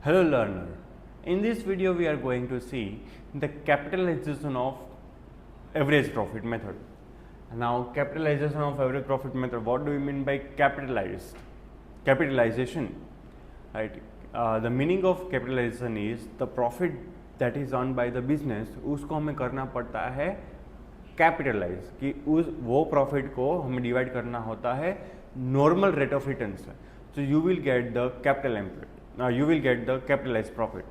Hello learner, in this video we are going to see the capitalization of average profit method. Now capitalization of average profit method, what do we mean by capitalization? Right? The meaning of capitalization is the profit that is earned by the business, उसको हमें करना पड़ता है capitalise कि वो profit को हमें divide करना होता है नॉर्मल रेट ऑफ रिटर्न से. So you will get the capital employed, you will get the capitalize profit.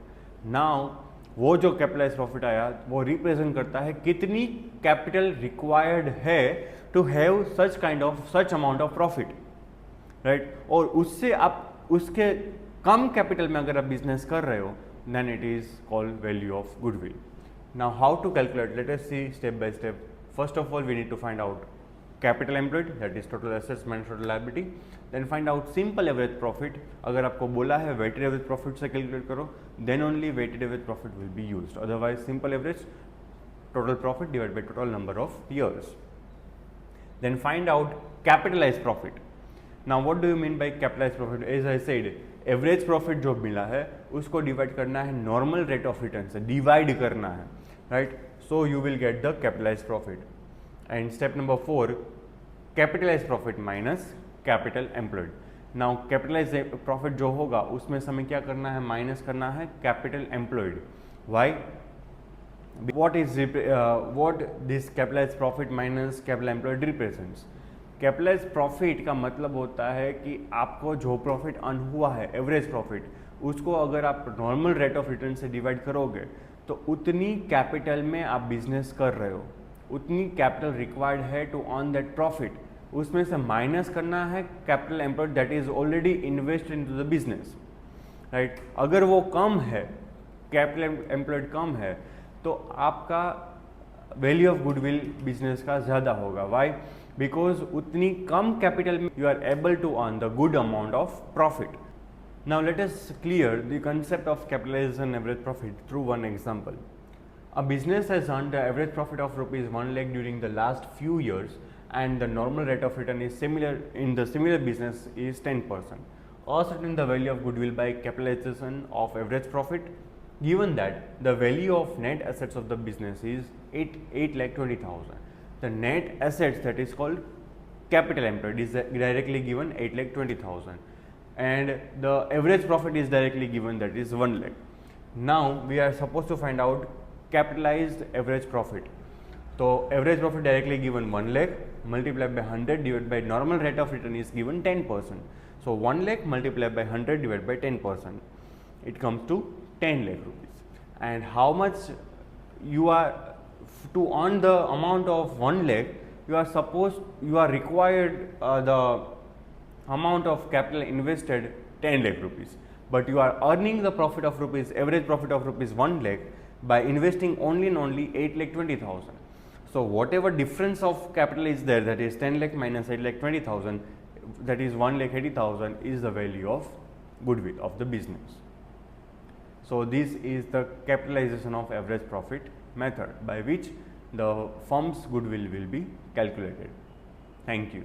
Now वो जो कैपिटलाइज प्रॉफिट आया वो रिप्रेजेंट करता है कितनी कैपिटल रिक्वायर्ड है to have such kind of such amount of profit, right. और उससे आप उसके कम कैपिटल में अगर आप बिजनेस कर रहे हो then it is called value of goodwill. Now how to calculate? Let us see step by step. First of all, we need to find out capital employed, that is total assets minus total liability. Then find out simple average profit. अगर आपको बोला है weighted average profit से calculate करो, then only weighted average profit will be used. Otherwise simple average total profit divided by total number of years. Then find out capitalized profit. Now what do you mean by capitalized profit? As I said, average profit जो मिला है उसको divide करना है normal rate of return से, divide करना है, right. So you will get the capitalize profit. And step number 4, capitalize profit minus capital employed. Now capitalize profit जो होगा उसमें से हमें क्या करना है, माइनस करना है capital employed. Why? what this capitalized profit minus capital employed represents? Capitalize profit का मतलब होता है कि आपको जो प्रॉफिट अर्न हुआ है एवरेज प्रॉफिट, उसको अगर आप नॉर्मल रेट ऑफ रिटर्न से डिवाइड करोगे तो उतनी कैपिटल में आप बिजनेस कर रहे हो, उतनी कैपिटल रिक्वायर्ड है टू अर्न दैट प्रॉफिट. उसमें से माइनस करना है capital employed that is already invested into the business, right. अगर वो कम है, कैपिटल एम्प्लॉयड कम है, तो आपका वैल्यू ऑफ गुडविल बिजनेस का ज़्यादा होगा. वाई? बिकॉज उतनी कम कैपिटल में you are able to earn the good amount of profit. Now let us clear the concept of capitalization average profit through one example. A business has earned the average profit of ₹1 lakh during the last few years and the normal rate of return is similar in the similar business is 10%. Ascertain the value of goodwill by capitalization of average profit, given that the value of net assets of the business is 8,20,000. The net assets that is called capital employed is directly given 8,20,000 and the average profit is directly given, that is 1 lakh. Now we are supposed to find out capitalized average profit. So average profit directly given 1 lakh multiplied by 100 divided by normal rate of return is given 10%. So 1 lakh multiplied by 100 divided by 10%, it comes to 10 lakh rupees. And how much you are to earn the amount of 1 lakh, you are required the amount of capital invested 10 lakh rupees, but you are earning the profit of rupees, average profit of rupees 1 lakh by investing only and only 8,20,000. So whatever difference of capital is there, that is 10 lakh minus 8,20,000, that is 1,80,000 is the value of goodwill of the business. So this is the capitalization of average profit method by which the firm's goodwill will be calculated. Thank you.